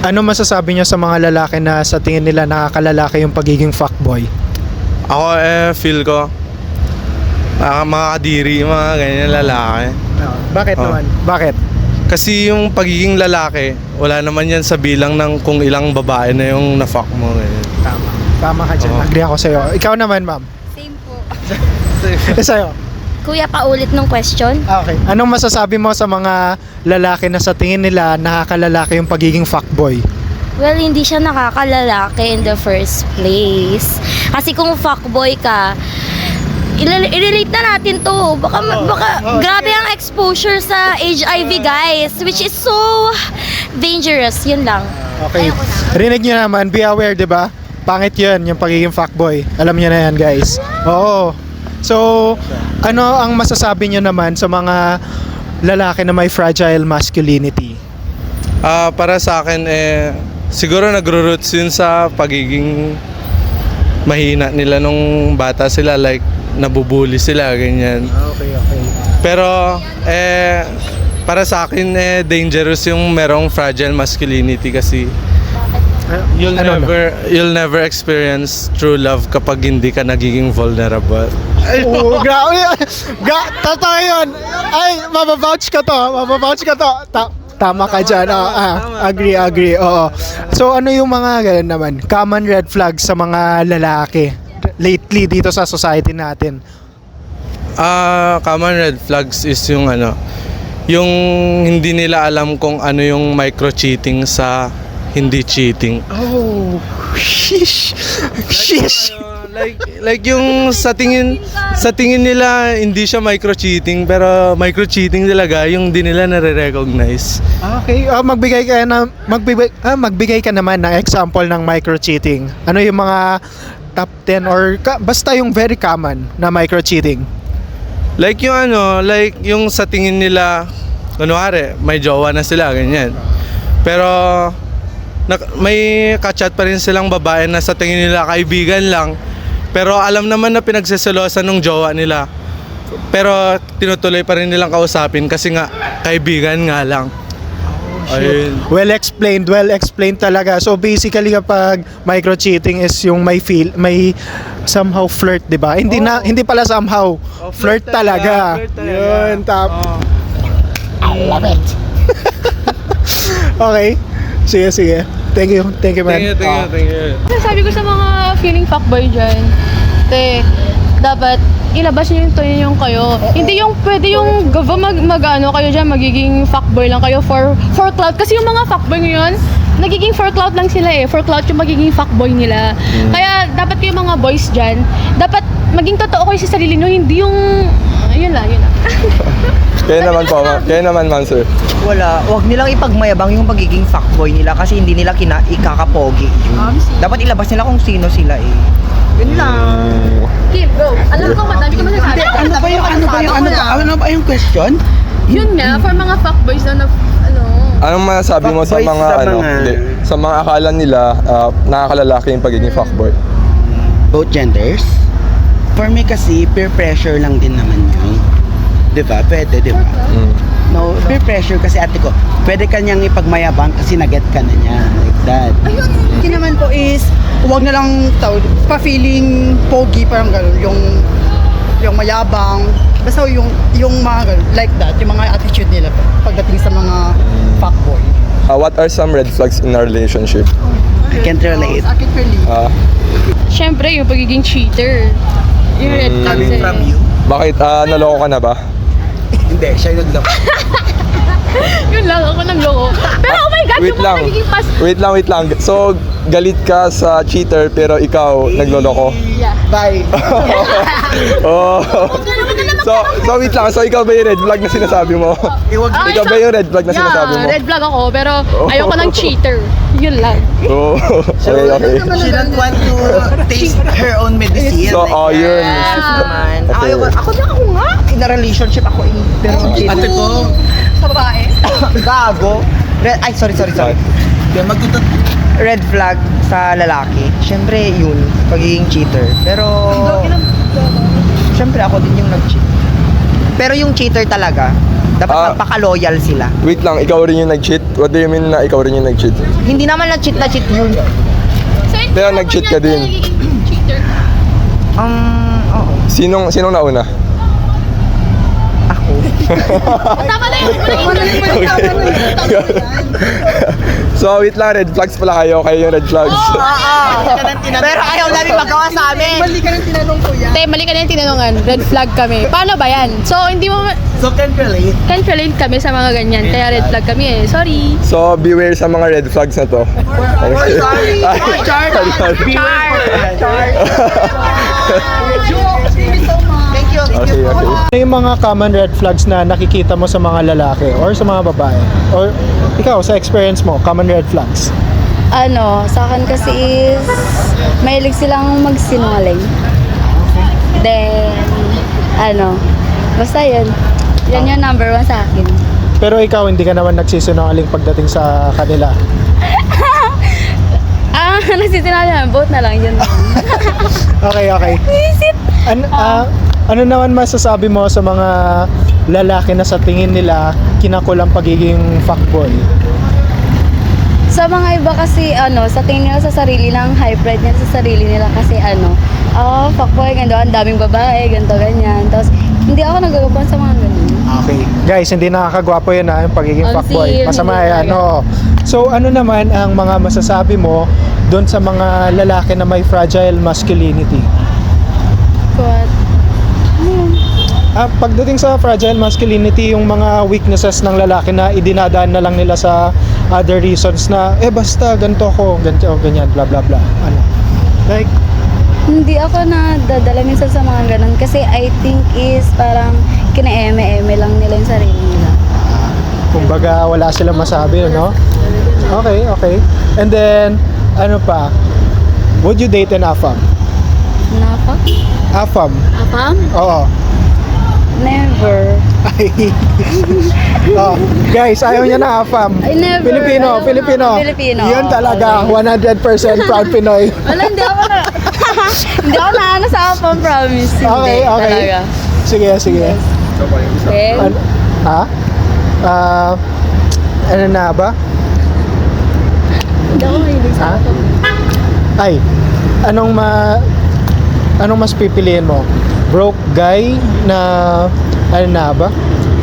Ano masasabi niyo sa mga lalaki na sa tingin nila nakakalalaki yung pagiging fuckboy? Ako feel ko mga kadiri, mga ganyan lalaki. Bakit Oh. naman? Bakit? Kasi yung pagiging lalaki, wala naman yan sa bilang ng kung ilang babae na yung na-fuck mo. Ganyan. Tama. Tama ka dyan. Oo. Agree ako sa'yo. Ikaw naman, ma'am. Same po. Sa'yo. Kuya, paulit ng question. Okay. Anong masasabi mo sa mga lalaki na sa tingin nila nakakalalaki yung pagiging fuckboy? Well, hindi siya nakakalalaki in the first place. Kasi kung fuckboy ka, i-relate na natin to. Baka grabe ang exposure sa HIV, guys. Which is so dangerous. Yun lang. Okay. Ayoko na. Rinig nyo naman, be aware, di ba? Pangit yun, yung pagiging fuckboy. Alam nyo na yan, guys. Oo. So, ano ang masasabi nyo naman sa mga lalaki na may fragile masculinity? Para sa akin, siguro nagro-roots yun sa pagiging mahina nila nung bata sila. Like, nabubuli sila, ganyan. Okay, okay. Pero, para sa akin, dangerous yung merong fragile masculinity kasi you'll never experience true love kapag hindi ka nagiging vulnerable. Oo, grabe. Totoo yun. Ay, mabavouch ka to. Tama ka dyan. Agree. Oo. So, ano yung mga ganun naman? Common red flags sa mga lalaki lately dito sa society natin? Common red flags is yung yung hindi nila alam kung ano yung micro-cheating sa hindi cheating. Oh, shish. Like yung sa tingin nila hindi siya micro-cheating pero micro-cheating talaga yung di nila nare-recognize. Okay, magbigay ka naman ng example ng micro-cheating. Ano yung mga top 10 or basta yung very common na micro-cheating? Like yung like yung sa tingin nila kunwari may jowa na sila ganyan. Pero may kachat pa rin silang babae na sa tingin nila kaibigan lang. Pero alam naman na pinagseselosan ng jowa nila. Pero tinutuloy pa rin nilang kausapin kasi nga kaibigan nga lang. Ayun. Well explained talaga. So basically kapag micro-cheating is yung may somehow flirt, 'di ba? Hindi pala somehow. Flirt talaga. Yun, I love it. Okay. Sige. Thank you, man. Thank you. Sabi ko sa mga feeling fuckboy dyan, dapat ilabas nyo yung toyo yung kayo. Hindi yung pwede yung kayo dyan, magiging fuckboy lang kayo for clout. Kasi yung mga fuckboy ngayon, nagiging for clout lang sila for clout yung magiging fuckboy nila. Kaya dapat yung mga boys dyan, dapat maging totoo kayo sa sarili nyo, hindi yung yun lang. Kaya naman ma'am sir. Wala, wag nilang ipagmayabang yung pagiging fuckboy nila kasi hindi nila ikakapogi yun. Dapat ilabas nila kung sino sila Yun lang. Kim, go! Alam ko, madami ka masasabi. Ano ba yung question? Yun nga, for mga fuckboys na Anong masasabi mo sa Fuckboys mga sa mga akala nila nakakalalaki yung pagiging fuckboy? Both genders. For me kasi, peer pressure lang din naman yun. Diba? Pwede, diba? No, peer pressure kasi ate ko, pwede kanyang ipagmayabang kasi naget ka na niya. Like that. Ayun, yun naman po is, huwag na lang pa-feeling pogi, parang gano'n, yung mayabang, basta yung mga gano'n, like that, yung mga attitude nila pagdating sa mga fuckboy. What are some red flags in our relationship? I can't relate. I can relate. syempre, yung pagiging cheater. Yung red flags Coming from you? Bakit naloko ka na ba? Hindi, siya yung nagloko. Yun lang, ako nagloko. Pero oh my God, Wait yung mga lang. nagiging Wait lang. So, galit ka sa cheater pero ikaw nagloloko? Yeah. Bye. Oh. So wait lang. So ikaw ba yung red flag na sinasabi mo? Ikaw ba yung red flag na sinasabi mo? red flag ako, pero ayoko ng cheater. Yun lang. Oh. Okay. She don't want to taste her own medicine. So, yun. Naman. Okay. Ako nga. In a relationship ako pero Ate ko. Sa babae. gago. Sorry. Red flag sa lalaki. Siyempre yun, pagiging cheater. Pero siyempre ako din yung nag-cheat. Pero yung cheater talaga, Dapat Ah. magpaka-loyal sila. Wait lang, ikaw rin yung nag-cheat? What do you mean na ikaw rin yung nag-cheat? Hindi naman na cheat yun. Pero nag-cheat ka din. Cheater. Oo. Sinong nauna? Ako. Tama na yun. So, wait lang, red flags pala kayo yung red flags. Pero ayaw namin magawa sa amin. Mali ka ng tinanong ko yan. Te, mali ka na yung tinanungan. Red flag kami. Paano ba yan? So, hindi mo... So, can't relate. Can't relate kami sa mga ganyan. Kaya red flag kami eh. Sorry. So, beware sa mga red flags na to. Sorry. Thank you. Okay. Ano yung mga common red flags na nakikita mo sa mga lalaki or sa mga babae? Or ikaw, sa experience mo, common red flags? Ano, sa akin kasi is, mahilig silang magsinungaling. Then, basta yun. Yan yung number 1 sa akin. Pero ikaw, hindi ka naman nagsisinungaling pagdating sa kanila. Nagsisinungaling, both na lang, yun lang. Okay. Ano naman masasabi mo sa mga lalaki na sa tingin nila kinakulang pagiging fuckboy? Sa mga iba kasi, sa tingin nila sa sarili lang, high pride nila sa sarili nila kasi fuckboy, ganito, ang daming babae, ganito, ganyan. Tapos, hindi ako nagagapan sa mga ganun. Okay. Guys, hindi nakakagwapo yun yung pagiging Ang fuckboy. seal, Masama hindi yan, talaga. oo. So, ano naman ang mga masasabi mo doon sa mga lalaki na may fragile masculinity? What? Pagdating sa fragile masculinity, yung mga weaknesses ng lalaki na idinadaan na lang nila sa other reasons na, basta, ganito ako, ganito, ganyan, bla bla bla. Like, Hindi ako na dadala minsan sa mga ganun kasi I think is parang kina-eme-eme lang nila yung sarili nila. kumbaga, wala silang masabi, no? Okay. And then, ano pa? Would you date an AFAM? Napa? AFAM? Apam? Oo. Never. Ay. Oh, guys, ayaw niya na AFAM. I never. Filipino. Filipino. Yun talaga, 100% proud Pinoy. Wala, hindi ako na. Hindi ako na sa Apam, promise. Hindi, Okay. talaga. Sige. Okay. Ano na ba? Hindi ako mahilig sa Apam. Ay, anong mas pipiliin mo? Broke guy na ano na ba?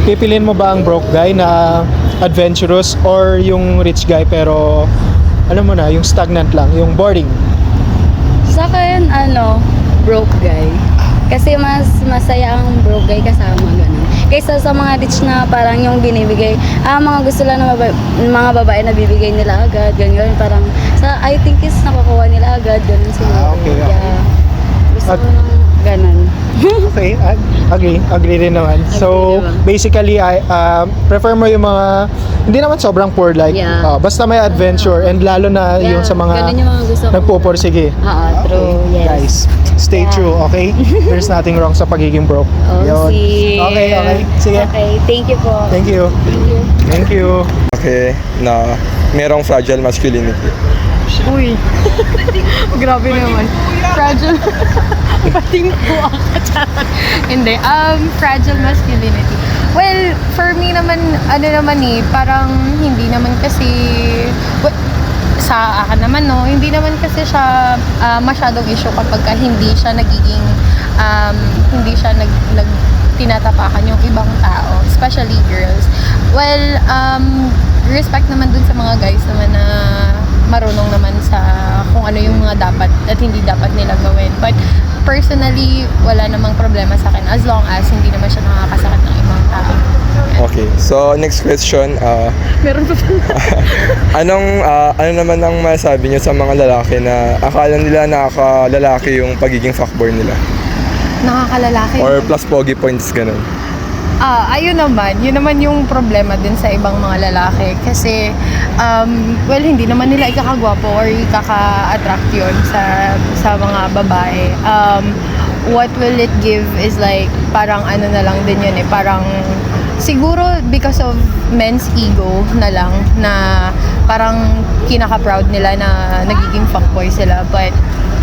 Pipiliin mo ba ang broke guy na adventurous or yung rich guy pero alam mo na, yung stagnant lang, yung boring? Sa akin, broke guy. Kasi mas masaya ang broke guy kasama, ganun. Kaysa sa mga rich na parang yung binibigay, mga gusto lang ng mga babae na bibigay nila agad, ganyan. Parang, I think is nakukuha nila agad, ganun sila. Okay. Kaya, gusto ko ng ganun. Okay, agree rin naman. So, naman. basically, I prefer mo yung mga, hindi naman sobrang poor like, Yeah. basta may adventure and lalo na yung sa mga ganun yung mga gusto ko. nagpupursige. True, yes. Guys, stay Yeah. true, okay? There's nothing wrong sa pagiging broke. Yun. see. Okay. Sige. Okay, thank you po. Thank you. Thank you. Okay, na merong fragile masculinity. Uy. Grabe naman. Fragile. Pating po ako. Hindi. Fragile masculinity. Well, for me naman, parang hindi naman kasi, sa akin naman, no, hindi naman kasi siya masyadong issue kapag hindi siya nagiging, hindi siya tinatapakan yung ibang tao, especially girls. Well, respect naman dun sa mga guys naman na marunong naman sa kung ano yung mga dapat at hindi dapat nila gawin. But personally, wala namang problema sa akin as long as hindi naman siya nakakasakit ng ibang tao. Okay, so next question. Meron pa Ano naman ang masabi niyo sa mga lalaki na akala nila nakakalalaki yung pagiging fuckboy nila? Nakakalalaki. Or plus pogi points, ganun. Yun naman yung problema din sa ibang mga lalaki kasi well, hindi naman nila ikakagwapo or ikaka-attract yun sa mga babae. What will it give is like parang ano na lang din yun parang siguro because of men's ego na lang na parang kinaka-proud nila na nagiging fuckboy sila, but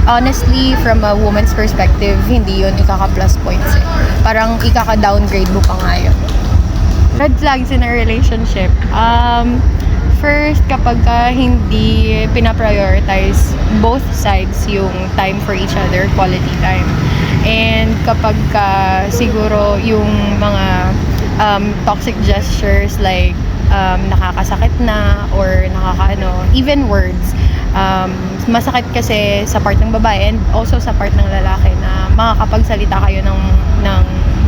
honestly, from a woman's perspective, hindi yun ikaka-plus points Parang ikaka-downgrade mo pa nga yun. Red flags in a relationship. First, kapag hindi pinaprioritize both sides yung time for each other, quality time. And kapag siguro yung mga toxic gestures like nakakasakit na or even words. Masakit kasi sa part ng babae and also sa part ng lalaki na makakapagsalita kayo ng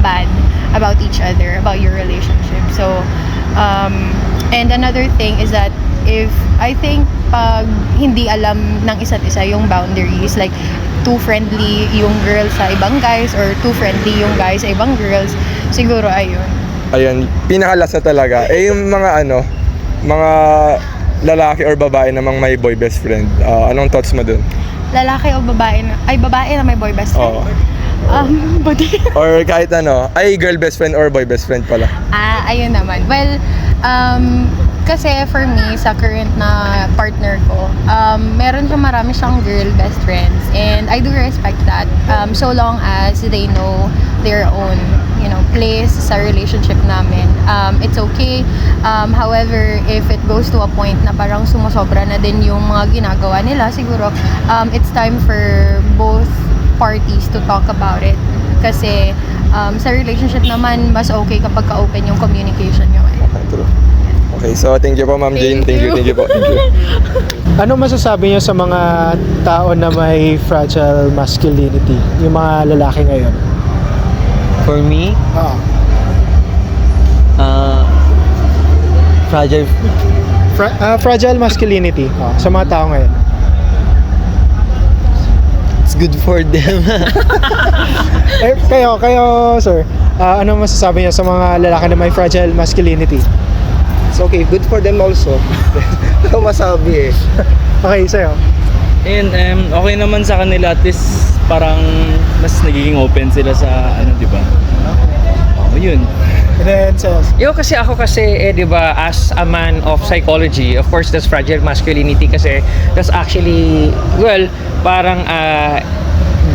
bad about each other, about your relationship. So, and another thing is that I think pag hindi alam ng isa't isa yung boundaries, like too friendly yung girl sa ibang guys or too friendly yung guys sa ibang girls, siguro ayun. Ayun, pinakalasa talaga. Yung mga mga lalaki or babae namang may boy best friend. Anong thoughts mo dun? Lalaki o babae na may boy best friend? Oo. Body. Or kahit girl best friend or boy best friend pala. Ayun naman. Well, kasi for me, sa current na partner ko, marami siyang girl best friends. And I do respect that. So long as they know their own, place sa relationship namin. It's okay. However, if it goes to a point na parang sumusobra na din yung mga ginagawa nila, siguro, it's time for both parties to talk about it. Kasi sa relationship naman, mas okay kapag ka-open yung communication nyo. Okay, true. Okay, so thank you po, Ma'am Jean. Thank you po. Thank you. Ano masasabi niyo sa mga tao na may fragile masculinity? Yung mga lalaki ngayon? For me, Fragile masculinity sa mga tao ngayon. it's good for them. Kayo sir, ano masasabi niyo sa mga lalaki na may fragile masculinity? It's okay, good for them also. Ano masabi Okay, sa'yo. And okay naman sa kanila, at least parang mas nagiging open sila sa di ba? Yun. And then, sa'yo. Ako kasi, di ba, as a man of psychology, of course, that's fragile masculinity kasi that's actually, parang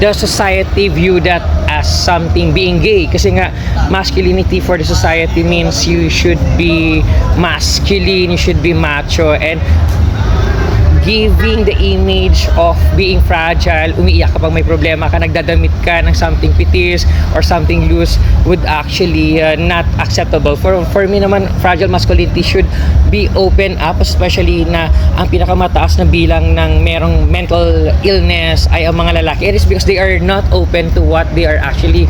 the society view that as something being gay. Kasi nga, masculinity for the society means you should be masculine, you should be macho, and giving the image of being fragile, umiiyak kapag may problema ka, nagdadamit ka ng something pitis or something loose would actually not acceptable. For me naman, fragile masculinity should be open up, especially na ang pinakamataas na bilang ng merong mental illness ay ang mga lalaki. It is because they are not open to what they are actually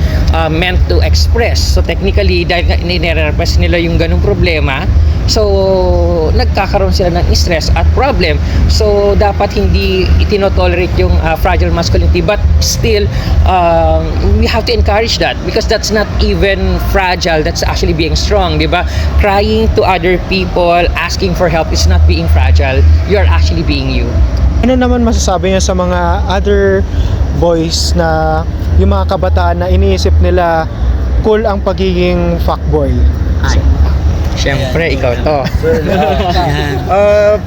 meant to express. So technically, dahil nire-repress nila yung ganung problema, so nagkakaroon sila ng stress at problem. So dapat hindi itinotolerate yung fragile masculinity, but still we have to encourage that because that's not even fragile, that's actually being strong, di ba? Crying to other people, asking for help is not being fragile, you are actually being you. Ano naman masasabi niyo sa mga other boys na yung mga kabataan na iniisip nila cool ang pagiging fuckboy? Siyempre, ikaw to.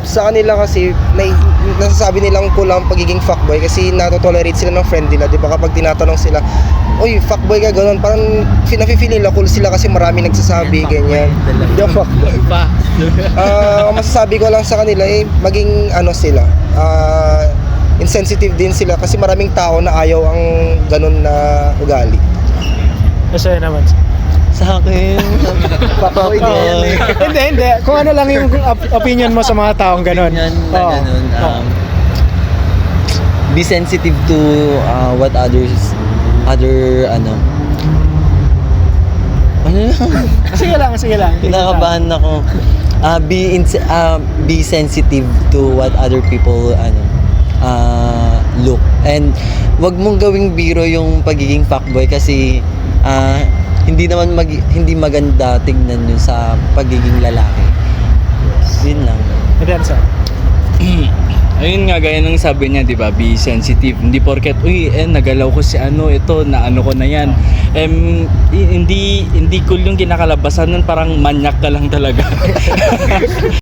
Sa kanila kasi, nasasabi nilang kulang pagiging fuckboy kasi natotolerate sila ng friend nila, di ba? Kapag tinatanong sila, uy, fuckboy ka, gano'n, parang nafe-feel nila cool sila kasi marami nagsasabi, ganyan. Hindi ako fuckboy. Masasabi ko lang sa kanila, maging sila, insensitive din sila kasi maraming tao na ayaw ang ganun na ugali. Kasi naman. Sa akin, Fuckboy din. Hindi. Kung ano lang yung opinion mo sa mga taong ganon. Be sensitive to what other ano lang. Sige lang. Kinakabahan ako. Be sensitive to what other people look. And wag mong gawing biro yung pagiging fuckboy kasi hindi maganda tignan yun sa pagiging lalaki. Yun lang. Ayun nga, gaya ng sabi niya, di ba, be sensitive. Hindi porket, nagalaw ko si ito, na ko na yan. Hindi cool yung kinakalabasan nun, parang manyak ka lang talaga.